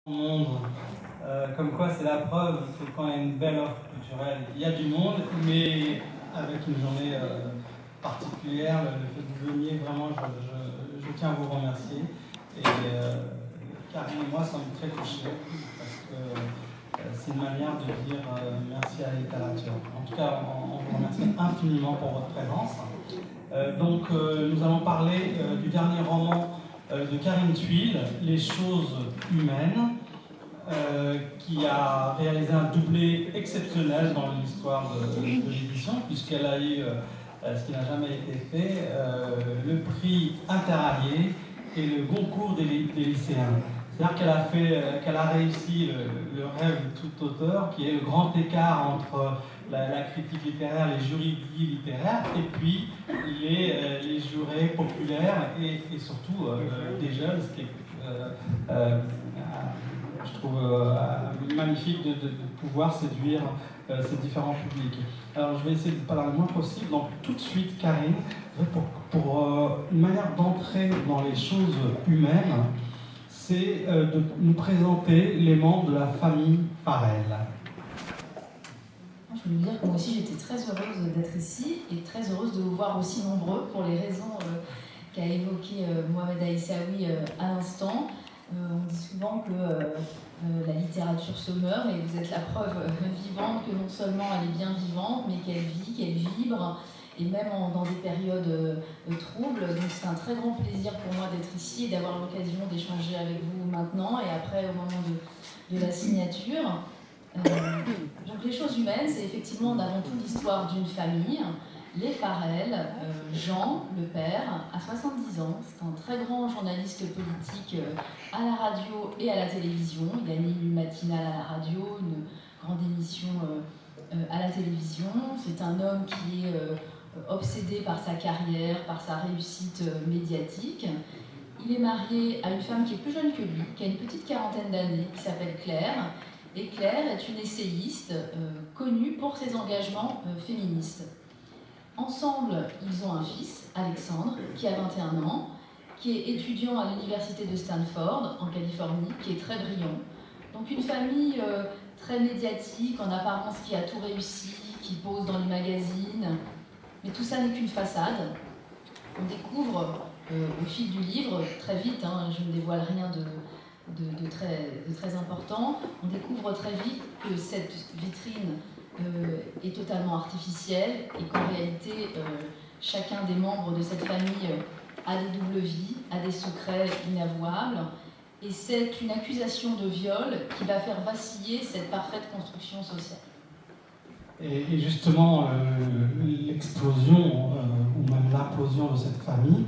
Monde, comme quoi c'est la preuve que quand il y a une belle offre culturelle, il y a du monde, mais avec une journée particulière, le fait que vous veniez, vraiment, je tiens à vous remercier. Et Karine et moi sommes très touchés, parce que c'est une manière de dire merci à la littérature. En tout cas, on vous remercie infiniment pour votre présence. Nous allons parler du dernier roman de Karine Thuil, Les choses humaines, qui a réalisé un doublé exceptionnel dans l'histoire de l'édition, puisqu'elle a eu, ce qui n'a jamais été fait, le prix Interallié et le concours des lycéens. C'est-à-dire qu'elle a réussi le rêve de tout auteur, qui est le grand écart entre la critique littéraire, les jurys littéraires, et puis les jurés populaires et surtout des jeunes, ce qui est, je trouve magnifique de pouvoir séduire ces différents publics. Alors je vais essayer de parler le moins possible. Donc tout de suite, Karine, pour une manière d'entrer dans les choses humaines, c'est de nous présenter les membres de la famille Farel. Je voulais dire que moi aussi j'étais très heureuse d'être ici et très heureuse de vous voir aussi nombreux pour les raisons qu'a évoquées Mohamed Aïssaoui à l'instant. On dit souvent que la littérature se meurt et vous êtes la preuve vivante que non seulement elle est bien vivante, mais qu'elle vit, qu'elle vibre, et même dans des périodes troubles. Donc c'est un très grand plaisir pour moi d'être ici et d'avoir l'occasion d'échanger avec vous maintenant et après au moment de la signature. Donc les choses humaines, c'est effectivement avant tout l'histoire d'une famille, les Farel. Jean, le père, a 70 ans, c'est un très grand journaliste politique à la radio et à la télévision. Il anime une matinale à la radio, une grande émission à la télévision. C'est un homme qui est obsédé par sa carrière, par sa réussite médiatique. Il est marié à une femme qui est plus jeune que lui, qui a une petite quarantaine d'années, qui s'appelle Claire. Et Claire est une essayiste connue pour ses engagements féministes. Ensemble, ils ont un fils, Alexandre, qui a 21 ans, qui est étudiant à l'université de Stanford, en Californie, qui est très brillant. Donc une famille très médiatique, en apparence qui a tout réussi, qui pose dans les magazines. Mais tout ça n'est qu'une façade. On découvre au fil du livre, très vite, je ne dévoile rien de très important, on découvre très vite que cette vitrine est totalement artificielle et qu'en réalité, chacun des membres de cette famille a des doubles vies, a des secrets inavouables. Et c'est une accusation de viol qui va faire vaciller cette parfaite construction sociale. Et justement, l'explosion, ou même l'implosion de cette famille,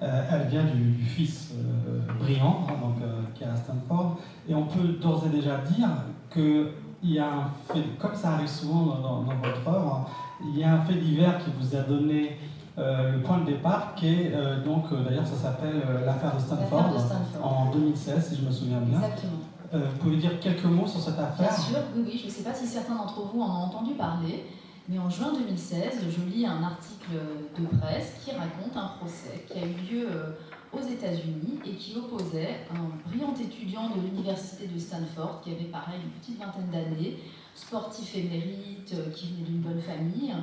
elle vient du fils brillant, qui est à Stanford. Et on peut d'ores et déjà dire qu'il y a un fait, comme ça arrive souvent dans votre œuvre, il y a un fait divers qui vous a donné le point de départ, qui est d'ailleurs ça s'appelle l'affaire de Stanford, en 2016, si je me souviens bien. Exactement. Vous pouvez dire quelques mots sur cette affaire? Bien sûr, oui. Je ne sais pas si certains d'entre vous en ont entendu parler, mais en juin 2016, je lis un article de presse qui raconte un procès qui a eu lieu aux États-Unis et qui opposait un brillant étudiant de l'université de Stanford qui avait pareil une petite vingtaine d'années, sportif émérite, qui venait d'une bonne famille,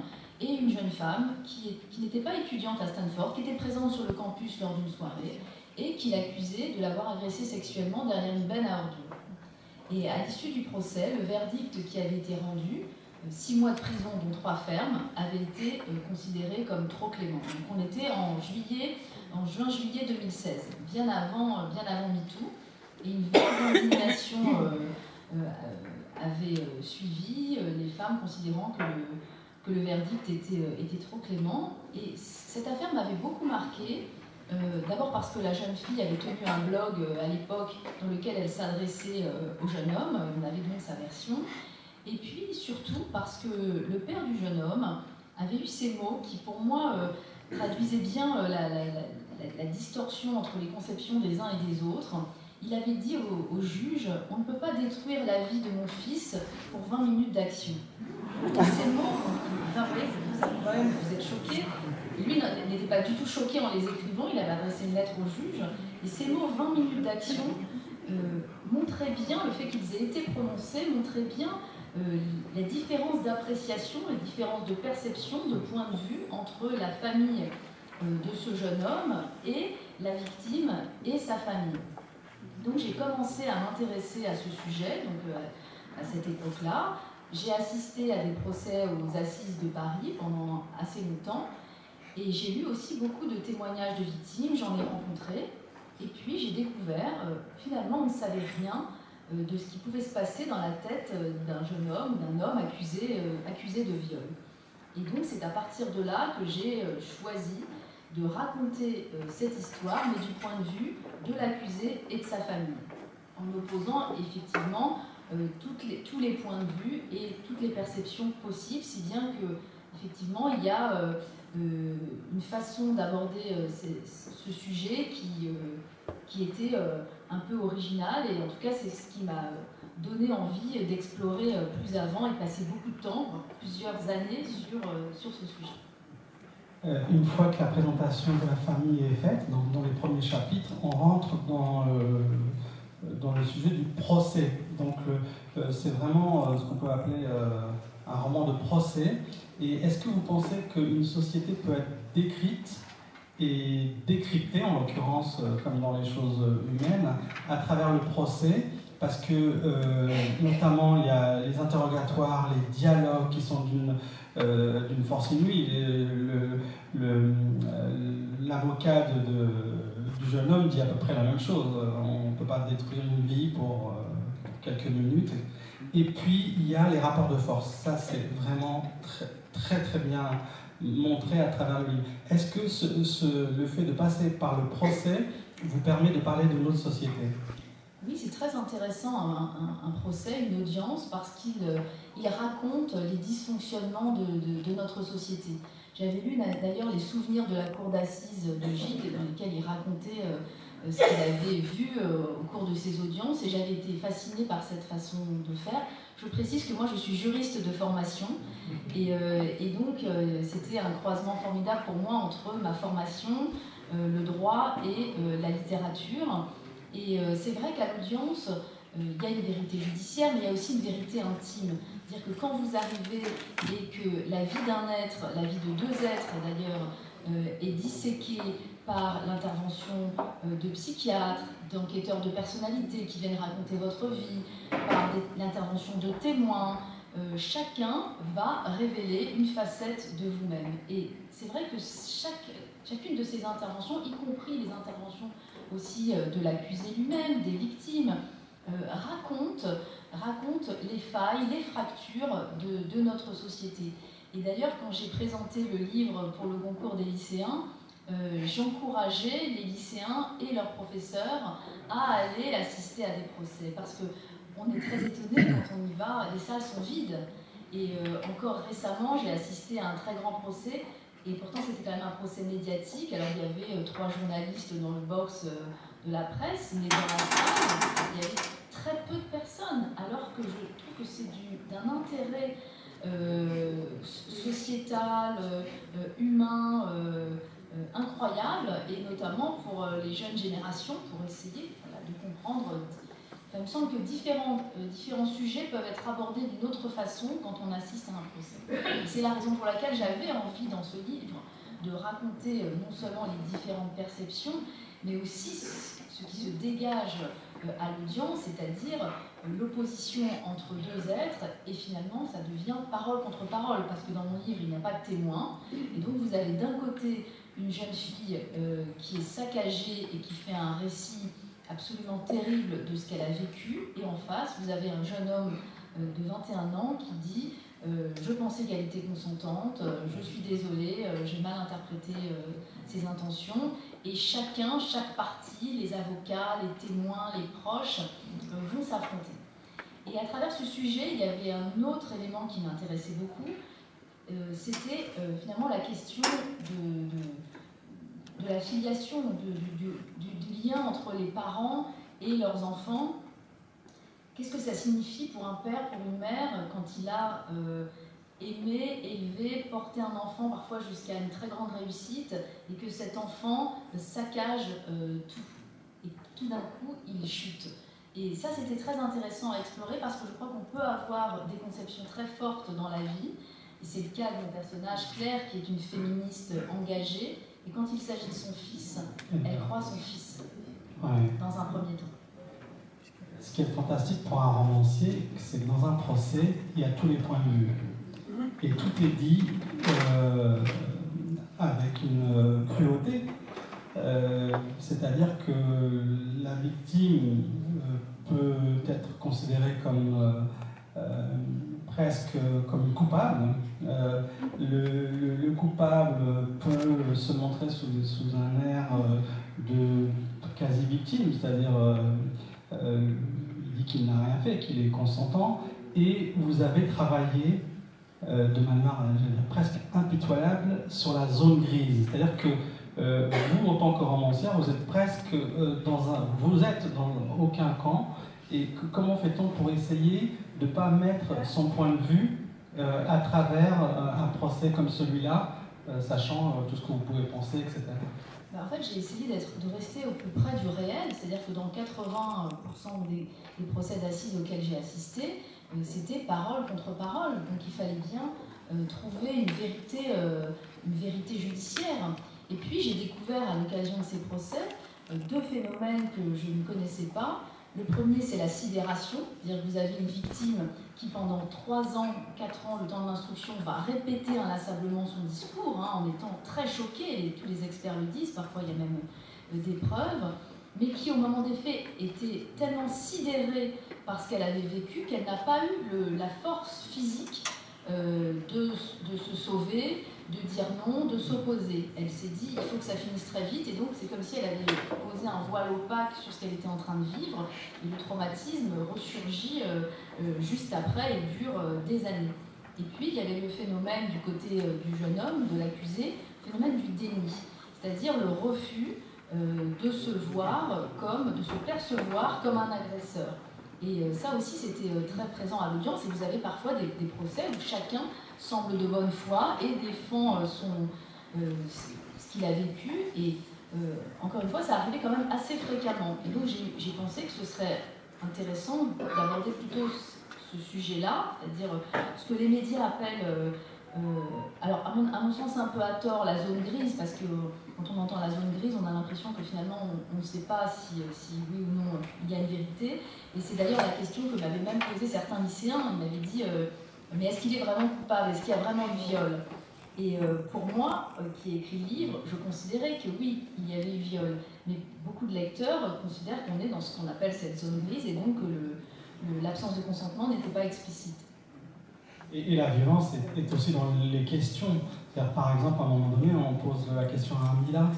et une jeune femme qui n'était pas étudiante à Stanford, qui était présente sur le campus lors d'une soirée et qui l'accusait de l'avoir agressée sexuellement derrière une benne à ordures. Et à l'issue du procès, le verdict qui avait été rendu, 6 mois de prison dont 3 fermes, avait été considéré comme trop clément. Donc on était en juin-juillet 2016, bien avant MeToo, et une vague indignation avait suivi, les femmes considérant que le verdict était trop clément. Et cette affaire m'avait beaucoup marquée. D'abord parce que la jeune fille avait tenu un blog à l'époque dans lequel elle s'adressait au jeune homme, on avait donc sa version, et puis surtout parce que le père du jeune homme avait eu ces mots qui pour moi traduisaient bien la distorsion entre les conceptions des uns et des autres. Il avait dit au juge « On ne peut pas détruire la vie de mon fils pour 20 minutes d'action ». Ces mots, vous êtes choqués. Lui n'était pas du tout choqué en les écrivant, il avait adressé une lettre au juge, et ces mots 20 minutes d'action montrait bien, le fait qu'ils aient été prononcés, montrait bien la différence d'appréciation, la différence de perception, de point de vue entre la famille de ce jeune homme et la victime et sa famille. Donc j'ai commencé à m'intéresser à ce sujet, donc à cette époque-là. J'ai assisté à des procès aux Assises de Paris pendant assez longtemps et j'ai lu aussi beaucoup de témoignages de victimes, j'en ai rencontré. Et puis j'ai découvert, finalement on ne savait rien de ce qui pouvait se passer dans la tête d'un jeune homme, d'un homme accusé de viol. Et donc c'est à partir de là que j'ai choisi de raconter cette histoire, mais du point de vue de l'accusé et de sa famille, en opposant effectivement tous les points de vue et toutes les perceptions possibles, si bien que effectivement il y a une façon d'aborder ce sujet qui était un peu originale, et en tout cas c'est ce qui m'a donné envie d'explorer plus avant et de passer beaucoup de temps, plusieurs années sur ce sujet. Une fois que la présentation de la famille est faite, donc dans les premiers chapitres, on rentre dans le sujet du procès. Donc c'est vraiment ce qu'on peut appeler un roman de procès. Et est-ce que vous pensez qu'une société peut être décrite et décryptée, en l'occurrence comme dans les choses humaines, à travers le procès? Parce que notamment il y a les interrogatoires, les dialogues qui sont d'une force inouïe. L'avocat du jeune homme dit à peu près la même chose. On ne peut pas détruire une vie pour quelques minutes. Et puis il y a les rapports de force. Ça c'est vraiment très très bien montré à travers le livre. Est-ce que le fait de passer par le procès vous permet de parler de notre société? Oui, c'est très intéressant un procès, une audience, parce qu'il raconte les dysfonctionnements de notre société. J'avais lu d'ailleurs les souvenirs de la cour d'assises de Gide, dans lesquels il racontait ce qu'il avait vu au cours de ses audiences, et j'avais été fascinée par cette façon de faire. Je précise que moi je suis juriste de formation, et donc c'était un croisement formidable pour moi entre ma formation, le droit et la littérature. Et c'est vrai qu'à l'audience, il y a une vérité judiciaire, mais il y a aussi une vérité intime. C'est-à-dire que quand vous arrivez et que la vie d'un être, la vie de deux êtres d'ailleurs, est disséquée par l'intervention de psychiatres, d'enquêteurs de personnalité qui viennent raconter votre vie, par l'intervention de témoins, chacun va révéler une facette de vous-même. Et c'est vrai que chacune de ces interventions, y compris les interventions aussi de l'accusé lui-même, des victimes, raconte les failles, les fractures de notre société. Et d'ailleurs, quand j'ai présenté le livre pour le concours des lycéens, j'encourageais les lycéens et leurs professeurs à aller assister à des procès. Parce qu'on est très étonné quand on y va, les salles sont vides. Et encore récemment, j'ai assisté à un très grand procès. Et pourtant, c'était quand même un procès médiatique. Alors, il y avait 3 journalistes dans le box de la presse, mais dans la salle, il y avait très peu de personnes. Alors que je trouve que c'est d'un intérêt sociétal, humain, incroyable, et notamment pour les jeunes générations, pour essayer de comprendre. Il me semble que différents sujets peuvent être abordés d'une autre façon quand on assiste à un procès. C'est la raison pour laquelle j'avais envie dans ce livre de raconter non seulement les différentes perceptions, mais aussi ce qui se dégage à l'audience, c'est-à-dire l'opposition entre deux êtres, et finalement ça devient parole contre parole, parce que dans mon livre il n'y a pas de témoin, et donc vous avez d'un côté une jeune fille qui est saccagée et qui fait un récit absolument terrible de ce qu'elle a vécu, et en face vous avez un jeune homme de 21 ans qui dit je pensais qu'elle était consentante, je suis désolée, j'ai mal interprété ses intentions, et chaque partie, les avocats, les témoins, les proches vont s'affronter. Et à travers ce sujet, il y avait un autre élément qui m'intéressait beaucoup, c'était finalement la question de la filiation, du lien entre les parents et leurs enfants. Qu'est-ce que ça signifie pour un père, pour une mère, quand il a aimé, élevé, porté un enfant parfois jusqu'à une très grande réussite, et que cet enfant saccage tout. Et tout d'un coup, il chute. Et ça, c'était très intéressant à explorer parce que je crois qu'on peut avoir des conceptions très fortes dans la vie. Et c'est le cas de mon personnage Claire, qui est une féministe engagée. Et quand il s'agit de son fils, elle croit son fils, dans un premier temps. Ce qui est fantastique pour un romancier, c'est que dans un procès, il y a tous les points de vue. Et tout est dit avec une cruauté. C'est-à-dire que la victime peut être considérée comme presque comme une coupable. Le coupable peut se montrer sous un air de quasi-victime, c'est-à-dire il dit qu'il n'a rien fait, qu'il est consentant, et vous avez travaillé de manière presque impitoyable sur la zone grise. C'est-à-dire que vous, en tant que romancière, vous êtes presque vous êtes dans aucun camp. Et comment fait-on pour essayer de ne pas mettre son point de vue à travers un procès comme celui-là, sachant tout ce que vous pouvez penser, etc. En fait, j'ai essayé de rester au plus près du réel, c'est-à-dire que dans 80% des procès d'assises auxquels j'ai assisté, c'était parole contre parole. Donc il fallait bien trouver une vérité judiciaire. Et puis j'ai découvert à l'occasion de ces procès deux phénomènes que je ne connaissais pas. Le premier, c'est la sidération, c'est-à-dire que vous avez une victime qui, pendant 3 ans, 4 ans, le temps de l'instruction, va répéter inlassablement son discours, en étant très choquée, et tous les experts le disent, parfois il y a même des preuves, mais qui, au moment des faits, était tellement sidérée par ce qu'elle avait vécu qu'elle n'a pas eu la force physique de se sauver, de dire non, de s'opposer. Elle s'est dit, il faut que ça finisse très vite, et donc c'est comme si elle avait posé un voile opaque sur ce qu'elle était en train de vivre, et le traumatisme ressurgit juste après et dure des années. Et puis il y avait le phénomène du côté du jeune homme, de l'accusé, le phénomène du déni, c'est-à-dire le refus de se voir de se percevoir comme un agresseur. Et ça aussi, c'était très présent à l'audience. Et vous avez parfois des procès où chacun semble de bonne foi et défend ce qu'il a vécu. Et encore une fois, ça arrivait quand même assez fréquemment. Et donc, j'ai pensé que ce serait intéressant d'aborder plutôt ce sujet-là, c'est-à-dire ce que les médias appellent, alors à mon sens un peu à tort, la zone grise, parce que quand on entend la zone grise, on a l'impression que finalement on ne sait pas si oui ou non il y a une vérité. Et c'est d'ailleurs la question que m'avaient même posé certains lycéens. Ils m'avaient dit mais est-ce qu'il est vraiment coupable? Est-ce qu'il y a vraiment eu viol? Et pour moi, qui ai écrit le livre, je considérais que oui, il y avait eu viol. Mais beaucoup de lecteurs considèrent qu'on est dans ce qu'on appelle cette zone grise et donc que l'absence de consentement n'était pas explicite. Et la violence est aussi dans les questions. C'est-à-dire, par exemple, à un moment donné, on pose la question à Mila,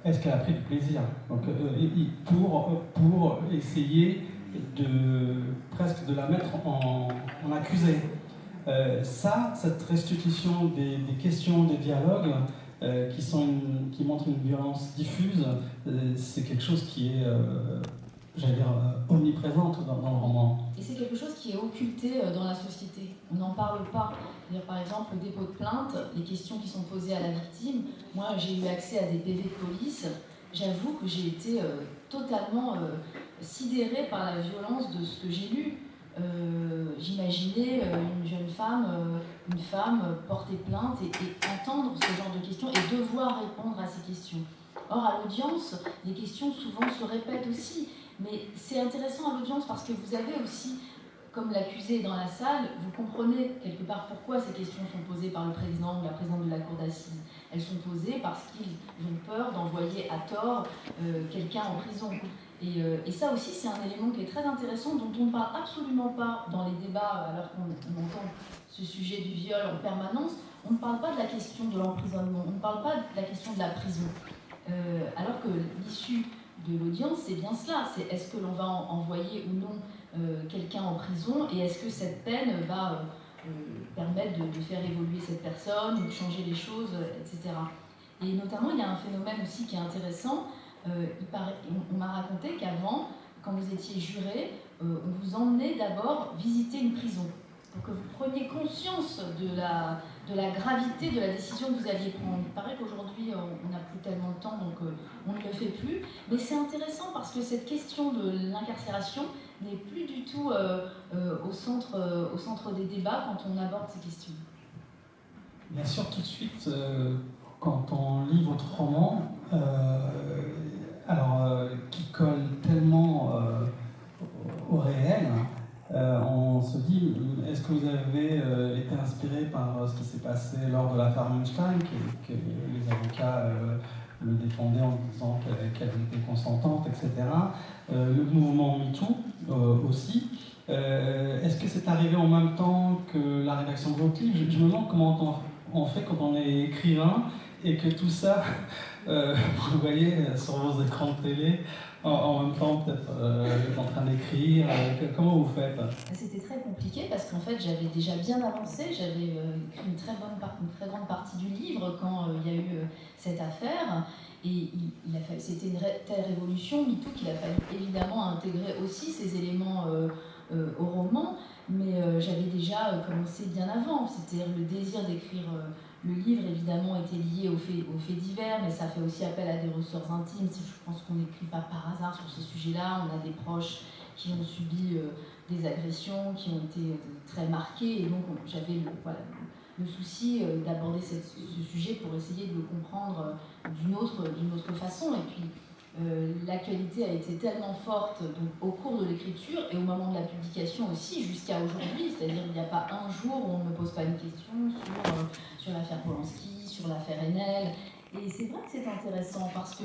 est-ce qu'elle a pris du plaisir? Donc, pour essayer presque de la mettre en accusée. Cette restitution des questions, des dialogues, qui montrent une violence diffuse, c'est quelque chose qui est j'allais dire, omniprésente dans le roman. Et c'est quelque chose qui est occulté dans la société. On n'en parle pas. Par exemple, le dépôt de plainte, les questions qui sont posées à la victime. Moi, j'ai eu accès à des PV de police. J'avoue que j'ai été totalement sidérée par la violence de ce que j'ai lu. J'imaginais une femme porter plainte et entendre ce genre de questions et devoir répondre à ces questions. Or, à l'audience, les questions souvent se répètent aussi. Mais c'est intéressant à l'audience parce que vous avez aussi, comme l'accusé est dans la salle, vous comprenez quelque part pourquoi ces questions sont posées par le président ou la présidente de la cour d'assises. Elles sont posées parce qu'ils ont peur d'envoyer à tort quelqu'un en prison. Et ça aussi, c'est un élément qui est très intéressant, dont on ne parle absolument pas dans les débats, alors qu'on entend ce sujet du viol en permanence. On ne parle pas de la question de l'emprisonnement, on ne parle pas de la question de la prison. Alors que l'issue de l'audience, c'est bien cela. C'est est-ce que l'on va envoyer ou non quelqu'un en prison et est-ce que cette peine va permettre de faire évoluer cette personne, de changer les choses, etc. Et notamment, il y a un phénomène aussi qui est intéressant. On m'a raconté qu'avant, quand vous étiez juré, on vous emmenait d'abord visiter une prison. pour que vous preniez conscience de la gravité de la décision que vous alliez prendre. Il paraît qu'aujourd'hui, on n'a plus tellement de temps, donc on ne le fait plus. Mais c'est intéressant parce que cette question de l'incarcération n'est plus du tout au centre des débats quand on aborde ces questions. Bien sûr, tout de suite, quand on lit votre roman, qui colle tellement au réel, on se dit, est-ce que vous avez été inspiré par ce qui s'est passé lors de l'affaire Munstein, que les avocats le défendaient en disant qu'elle était consentante, etc. Le mouvement MeToo aussi. Est-ce que c'est arrivé en même temps que la rédaction de votre livre? Je me demande comment on fait quand on est écrivain et que tout ça, vous le voyez sur vos écrans de télé, en même temps peut-être en train d'écrire. Comment vous faites? C'était très compliqué parce qu'en fait j'avais déjà bien avancé, j'avais écrit une très grande partie du livre quand il y a eu cette affaire. Et c'était une telle révolution, MeToo, qu'il a fallu évidemment intégrer aussi ces éléments au roman, mais j'avais déjà commencé bien avant. C'est-à-dire le désir d'écrire le livre, évidemment, était lié aux faits divers, mais ça fait aussi appel à des ressorts intimes. Je pense qu'on n'écrit pas par hasard sur ce sujet-là. On a des proches qui ont subi des agressions, qui ont été très marquées, et donc j'avais le souci d'aborder ce sujet pour essayer de le comprendre d'une autre façon. Et puis l'actualité a été tellement forte donc, au cours de l'écriture et au moment de la publication aussi, jusqu'à aujourd'hui. C'est-à-dire qu'il n'y a pas un jour où on ne me pose pas une question sur l'affaire Polanski, sur l'affaire Enel. Et c'est vrai que c'est intéressant parce que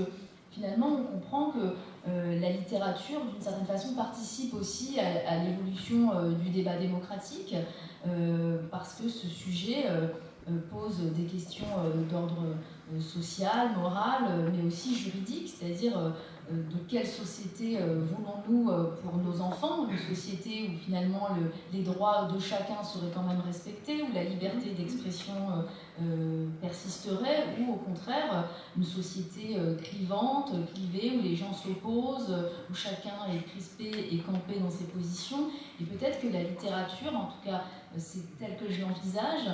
finalement on comprend que la littérature, d'une certaine façon, participe aussi à l'évolution du débat démocratique parce que ce sujet pose des questions d'ordre social, moral, mais aussi juridique, c'est-à-dire de quelle société voulons-nous pour nos enfants, une société où finalement les droits de chacun seraient quand même respectés, où la liberté d'expression persisterait, ou au contraire une société clivante, clivée, où les gens s'opposent, où chacun est crispé et campé dans ses positions. Et peut-être que la littérature, en tout cas c'est tel que je l'envisage,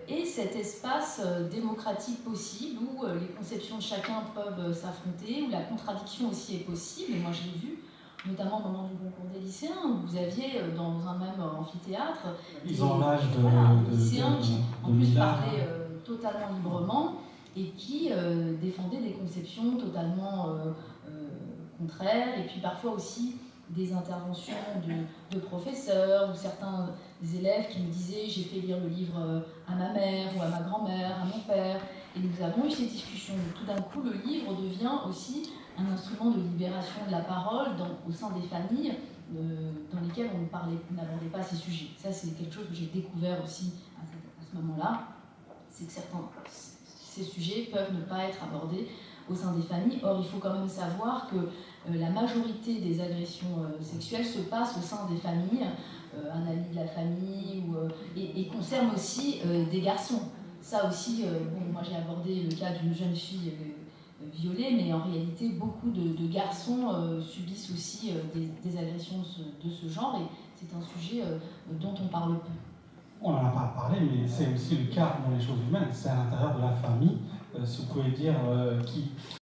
et cet espace démocratique possible où les conceptions de chacun peuvent s'affronter, où la contradiction aussi est possible. Et moi je l'ai vu, notamment au moment du concours des lycéens, où vous aviez dans un même amphithéâtre des lycéens qui en plus parlaient totalement librement et qui défendaient des conceptions totalement contraires, et puis parfois aussi des interventions de professeurs ou certains élèves qui me disaient « j'ai fait lire le livre à ma mère ou à ma grand-mère, à mon père ». Et nous avons eu ces discussions. Tout d'un coup, le livre devient aussi un instrument de libération de la parole au sein des familles dans lesquelles on n'abordait pas ces sujets. Ça, c'est quelque chose que j'ai découvert aussi à ce moment-là, c'est que ces sujets peuvent ne pas être abordés au sein des familles. Or, il faut quand même savoir que la majorité des agressions sexuelles se passent au sein des familles, un ami de la famille, et concerne aussi des garçons. Ça aussi, moi j'ai abordé le cas d'une jeune fille violée, mais en réalité beaucoup de garçons subissent aussi des agressions de ce genre, et c'est un sujet dont on parle peu. On n'en a pas parlé, mais c'est aussi le cas dans les choses humaines, c'est à l'intérieur de la famille. Si vous pouvez dire qui